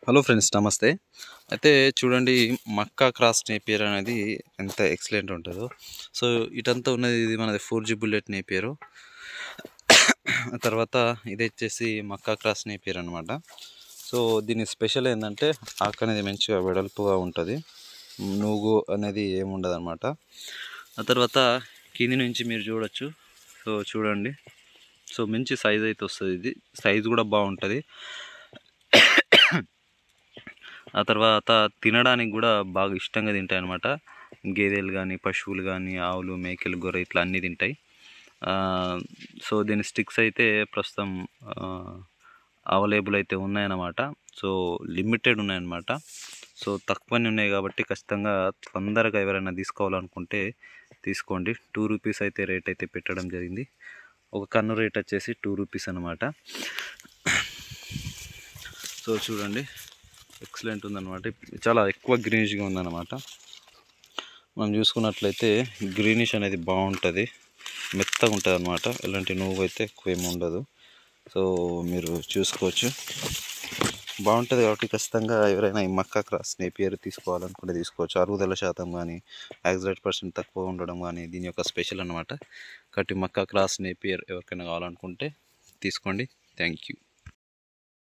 Hello friends, నమస్తే. అయితే చూడండి, మక్కా క్రాస్ నేపియర్ అనేది ఎంత ఎక్సలెంట్ ఉంటుందో. సో ఇటంతా ఉన్నది ఇది మనది 4G బుల్లెట్ నేపియరు. తర్వాత ఇది వచ్చేసి మక్కా క్రాస్ నేపియర్ అనమాట. సో దీని స్పెషల్ ఏంటంటే ఆకు అనేది మంచిగా వెడల్పుగా ఉంటుంది, నూగు అనేది ఏముండదు అనమాట. ఆ తర్వాత కింది నుంచి మీరు చూడొచ్చు. సో చూడండి, సో మంచి సైజ్ అయితే వస్తుంది. ఇది సైజ్ కూడా బాగుంటుంది. ఆ తర్వాత తినడానికి కూడా బాగా ఇష్టంగా తింటాయి అన్నమాట. గేదెలు కానీ, పశువులు కానీ, ఆవులు, మేకలు, గొర్రె ఇట్లా అన్నీ తింటాయి. సో దీని స్టిక్స్ అయితే ప్రస్తుతం అవైలబుల్ అయితే ఉన్నాయన్నమాట. సో లిమిటెడ్ ఉన్నాయన్నమాట. సో తక్కువనే ఉన్నాయి కాబట్టి ఖచ్చితంగా తొందరగా ఎవరైనా తీసుకోవాలనుకుంటే తీసుకోండి. 2 రూపీస్ అయితే రేట్ అయితే పెట్టడం జరిగింది. ఒక కన్ను రేట్ వచ్చేసి 2 రూపీస్ అనమాట. సో చూడండి, ఎక్సలెంట్ ఉందన్నమాట. చాలా ఎక్కువ గ్రీనిష్గా ఉందన్నమాట. మనం చూసుకున్నట్లయితే గ్రీనిష్ అనేది బాగుంటుంది, మెత్తగా ఉంటుంది అనమాట. ఎలాంటి నువ్వు అయితే ఎక్కువ ఏమి ఉండదు. సో మీరు చూసుకోవచ్చు, బాగుంటుంది. కాబట్టి ఖచ్చితంగా ఎవరైనా ఈ మక్కా క్రాస్ నేపియర్ తీసుకోవాలనుకుంటే తీసుకోవచ్చు. అరుగుదల శాతం కానీ, యాక్సిడెంట్ % తక్కువ ఉండడం కానీ దీని యొక్క స్పెషల్ అనమాట. కాబట్టి మక్కా క్రాస్ నేపియర్ ఎవరికైనా కావాలనుకుంటే తీసుకోండి. Thank you.